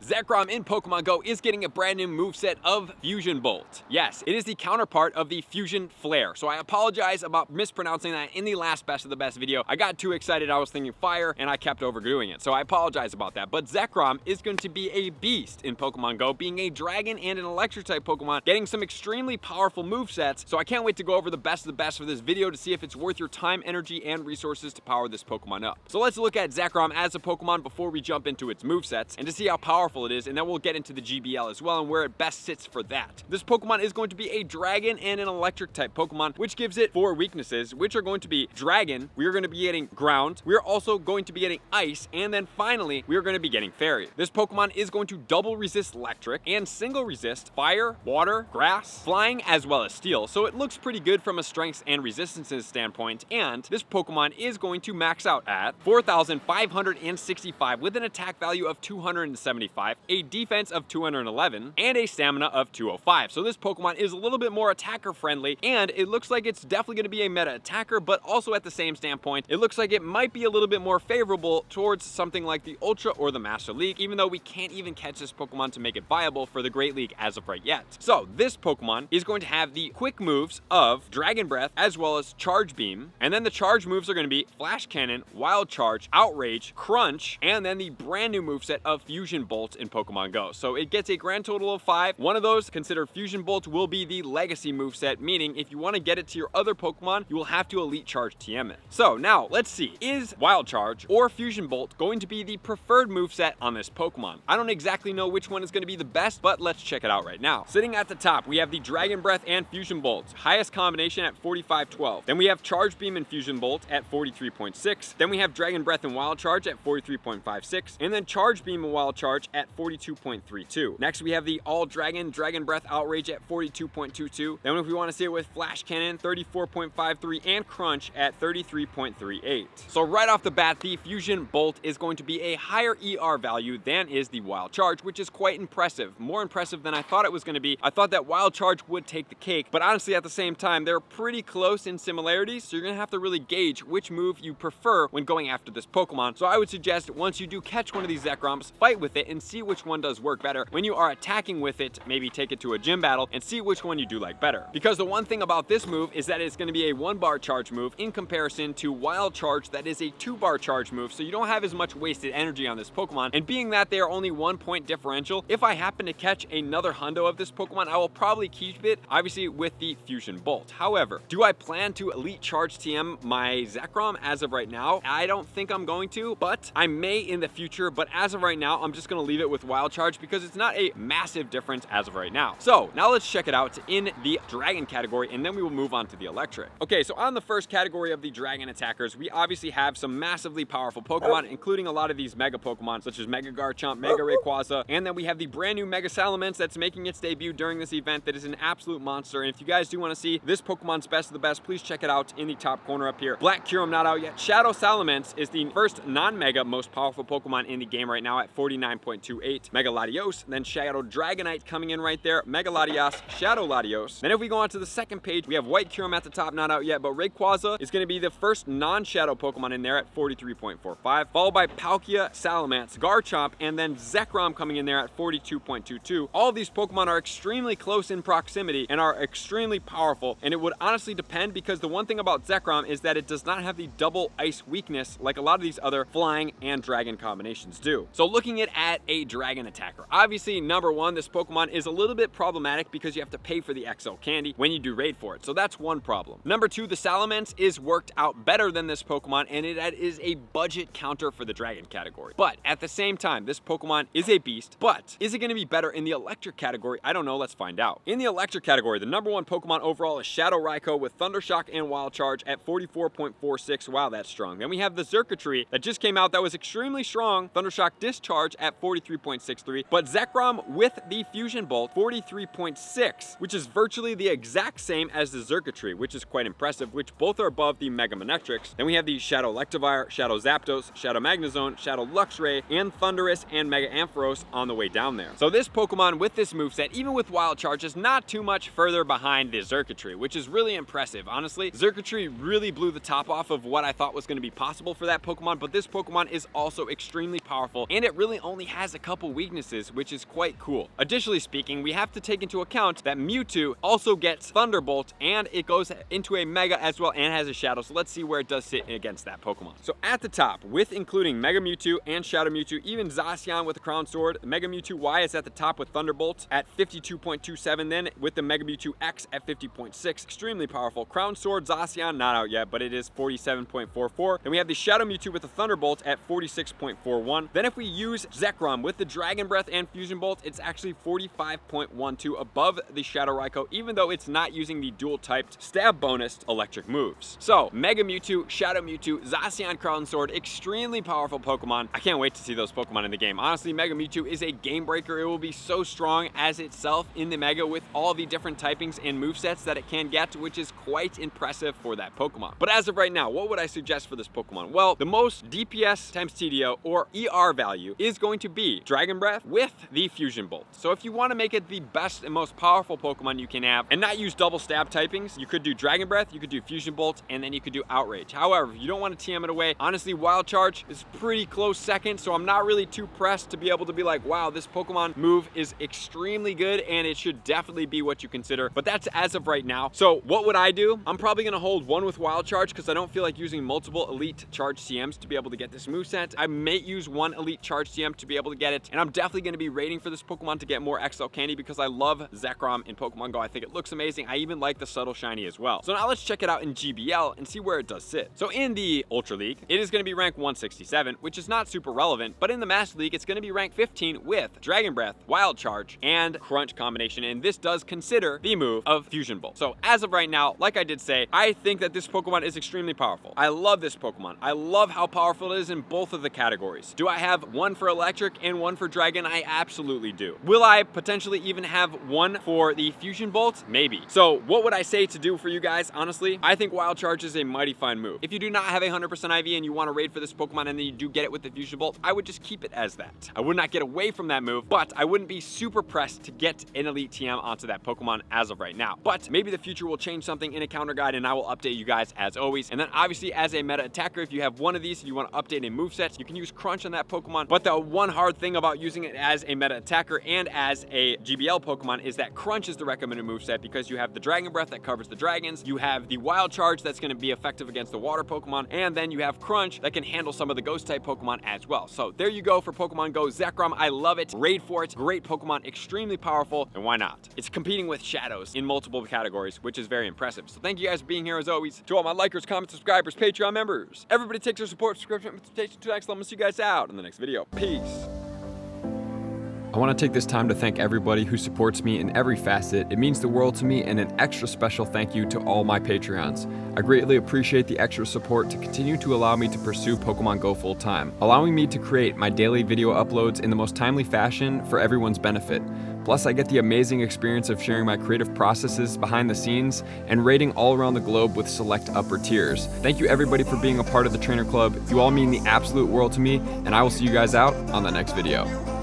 Zekrom in Pokemon Go is getting a brand new moveset of Fusion Bolt. Yes, it is the counterpart of the Fusion Flare, so I apologize about mispronouncing that in the last Best of the Best video. I got too excited, I was thinking fire, and I kept overdoing it, so I apologize about that. But Zekrom is going to be a beast in Pokemon Go, being a dragon and an electric type Pokemon, getting some extremely powerful movesets, so I can't wait to go over the best of the best for this video to see if it's worth your time, energy, and resources to power this Pokemon up. So let's look at Zekrom as a Pokemon before we jump into its movesets, and to see how powerful it is, and then we'll get into the GBL as well and where it best sits for that. This Pokemon is going to be a dragon and an electric type Pokemon, which gives it 4 weaknesses, which are going to be dragon, we are going to be getting ground, we are also going to be getting ice, and then finally we are going to be getting fairy. This Pokemon is going to double resist electric and single resist fire, water, grass, flying, as well as steel, so it looks pretty good from a strengths and resistances standpoint. And this Pokemon is going to max out at 4,565 with an attack value of 275, a defense of 211, and a stamina of 205. So this Pokemon is a little bit more attacker friendly, and it looks like it's definitely going to be a meta attacker, but also at the same standpoint, it looks like it might be a little bit more favorable towards something like the Ultra or the Master League, even though we can't even catch this Pokemon to make it viable for the Great League as of right yet. So this Pokemon is going to have the quick moves of Dragon Breath as well as Charge Beam, and then the charge moves are going to be Flash Cannon, Wild Charge, Outrage, Crunch, and then the brand new moveset of Fusion Bolt in Pokemon Go. So it gets a grand total of 5. One of those, considered Fusion Bolt, will be the Legacy moveset, meaning if you want to get it to your other Pokemon, you will have to Elite Charge TM it. So now, let's see, is Wild Charge or Fusion Bolt going to be the preferred moveset on this Pokemon? I don't exactly know which one is going to be the best, but let's check it out right now. Sitting at the top, we have the Dragon Breath and Fusion Bolt, highest combination at 4512. Then we have Charge Beam and Fusion Bolt at 43.6. Then we have Dragon Breath and Wild Charge at 43.56. And then Charge Beam and Wild Charge at 42.32. Next, we have the All Dragon Dragon Breath Outrage at 42.22. Then if we want to see it with Flash Cannon, 34.53, and Crunch at 33.38. So right off the bat, the Fusion Bolt is going to be a higher ER value than is the Wild Charge, which is quite impressive. More impressive than I thought it was going to be. I thought that Wild Charge would take the cake, but honestly at the same time, they're pretty close in similarities, so you're going to have to really gauge which move you prefer when going after this Pokemon. So I would suggest once you do catch one of these Zekroms, fight with it and see which one does work better. When you are attacking with it, maybe take it to a gym battle and see which one you do like better. Because the one thing about this move is that it's going to be a 1-bar charge move in comparison to Wild Charge that is a 2-bar charge move, so you don't have as much wasted energy on this Pokemon. And being that they are only 1 point differential, if I happen to catch another hundo of this Pokemon, I will probably keep it, obviously with the Fusion Bolt. However, do I plan to Elite Charge TM my Zekrom as of right now? I don't think I'm going to, but I may in the future. But as of right now, I'm just going to leave it with Wild Charge because it's not a massive difference as of right now. So now let's check it out in the Dragon category, and then we will move on to the Electric. Okay, so on the first category of the Dragon attackers, we obviously have some massively powerful Pokemon, including a lot of these Mega Pokemon, such as Mega Garchomp, Mega Rayquaza, and then we have the brand new Mega Salamence that's making its debut during this event that is an absolute monster. And if you guys do want to see this Pokemon's best of the best, please check it out in the top corner up here. Black Kyurem not out yet. Shadow Salamence is the first non-Mega most powerful Pokemon in the game right now at 49.28. Mega Latios, then Shadow Dragonite coming in right there. Mega Latias, Shadow Latios. Then if we go on to the second page, we have White Kyurem at the top, not out yet, but Rayquaza is going to be the first non-Shadow Pokemon in there at 43.45, followed by Palkia, Salamence, Garchomp, and then Zekrom coming in there at 42.22. All of these Pokemon are extremely close in proximity and are extremely powerful, and it would honestly depend because the one thing about Zekrom is that it does not have the double ice weakness like a lot of these other flying and dragon combinations do. So looking at a dragon attacker, obviously number one, this Pokemon is a little bit problematic because you have to pay for the XL candy when you do raid for it, so that's one problem. Number two, the Salamence is worked out better than this Pokemon, and it is a budget counter for the dragon category. But at the same time, this Pokemon is a beast, but is it going to be better in the electric category? I don't know, let's find out. In the electric category, the number one Pokemon overall is Shadow Raikou with Thunder Shock and Wild Charge at 44.46. Wow, that's strong. Then we have the Xurkitree that just came out that was extremely strong. Thunder Shock Discharge at 43.63. But Zekrom with the Fusion Bolt, 43.6, which is virtually the exact same as the Xurkitree, which is quite impressive, which both are above the Mega Manectrics. Then we have the Shadow Electivire, Shadow Zapdos, Shadow Magnezone, Shadow Luxray, and Thundurus and Mega Ampharos on the way down there. So this Pokemon with this moveset, even with Wild Charge, is not too much further behind the Xurkitree, which is really impressive. Honestly, Xurkitree really blew the top off of what I thought was going to be possible for that Pokemon, but this Pokemon is also extremely powerful, and it really only has has a couple weaknesses, which is quite cool. Additionally speaking, we have to take into account that Mewtwo also gets Thunderbolt, and it goes into a Mega as well and has a Shadow, so let's see where it does sit against that Pokemon. So at the top, with including Mega Mewtwo and Shadow Mewtwo, even Zacian with the Crown Sword, Mega Mewtwo Y is at the top with Thunderbolt at 52.27, then with the Mega Mewtwo X at 50.6, extremely powerful. Crown Sword Zacian, not out yet, but it is 47.44. Then we have the Shadow Mewtwo with the Thunderbolt at 46.41. Then if we use Zekrom with the Dragon Breath and Fusion Bolt, it's actually 45.12 above the Shadow Raikou, even though it's not using the dual-typed stab bonus electric moves. So, Mega Mewtwo, Shadow Mewtwo, Zacian Crown Sword, extremely powerful Pokemon. I can't wait to see those Pokemon in the game. Honestly, Mega Mewtwo is a game breaker. It will be so strong as itself in the Mega with all the different typings and movesets that it can get, which is quite impressive for that Pokemon. But as of right now, what would I suggest for this Pokemon? Well, the most DPS times TDO or ER value is going to be Dragon Breath with the Fusion Bolt. So if you want to make it the best and most powerful Pokemon you can have and not use double stab typings, you could do Dragon Breath, you could do Fusion Bolt, and then you could do Outrage. However, if you don't want to TM it away, honestly, Wild Charge is pretty close second, so I'm not really too pressed to be able to be like, wow, this Pokemon move is extremely good and it should definitely be what you consider. But that's as of right now. So what would I do? I'm probably going to hold one with Wild Charge because I don't feel like using multiple Elite Charge CMs to be able to get this moveset. I may use one Elite Charge CM to be able to get it, and I'm definitely going to be raiding for this Pokemon to get more XL Candy because I love Zekrom in Pokemon Go. I think it looks amazing. I even like the Subtle Shiny as well. So now let's check it out in GBL and see where it does sit. So in the Ultra League, it is going to be ranked 167, which is not super relevant, but in the Master League, it's going to be ranked 15 with Dragon Breath, Wild Charge, and Crunch combination, and this does consider the move of Fusion Bolt. So as of right now, like I did say, I think that this Pokemon is extremely powerful. I love this Pokemon. I love how powerful it is in both of the categories. Do I have one for Electric and one for Dragon? I absolutely do. Will I potentially even have one for the Fusion Bolt? Maybe. So what would I say to do for you guys? Honestly, I think Wild Charge is a mighty fine move. If you do not have a 100% IV and you want to raid for this Pokemon and then you do get it with the Fusion Bolt, I would just keep it as that. I would not get away from that move, but I wouldn't be super pressed to get an Elite TM onto that Pokemon as of right now. But maybe the future will change something in a counter guide and I will update you guys as always. And then obviously as a meta attacker, if you have one of these and you want to update a moveset, you can use Crunch on that Pokemon. But the one hard thing about using it as a meta attacker and as a GBL Pokemon is that Crunch is the recommended moveset because you have the Dragon Breath that covers the dragons, you have the Wild Charge that's going to be effective against the water Pokemon, and then you have Crunch that can handle some of the ghost type Pokemon as well. So there you go for Pokemon Go Zekrom. I love it. Raid for it. Great Pokemon, extremely powerful, and why not? It's competing with Shadows in multiple categories, which is very impressive. So thank you guys for being here as always. To all my likers, comments, subscribers, Patreon members, everybody takes their support, subscription, invitation to the next level. I'm gonna see you guys out in the next video. Peace. I want to take this time to thank everybody who supports me in every facet. It means the world to me, and an extra special thank you to all my Patreons. I greatly appreciate the extra support to continue to allow me to pursue Pokemon Go full time, allowing me to create my daily video uploads in the most timely fashion for everyone's benefit. Plus, I get the amazing experience of sharing my creative processes behind the scenes and raiding all around the globe with select upper tiers. Thank you everybody for being a part of the Trainer Club. You all mean the absolute world to me, and I will see you guys out on the next video.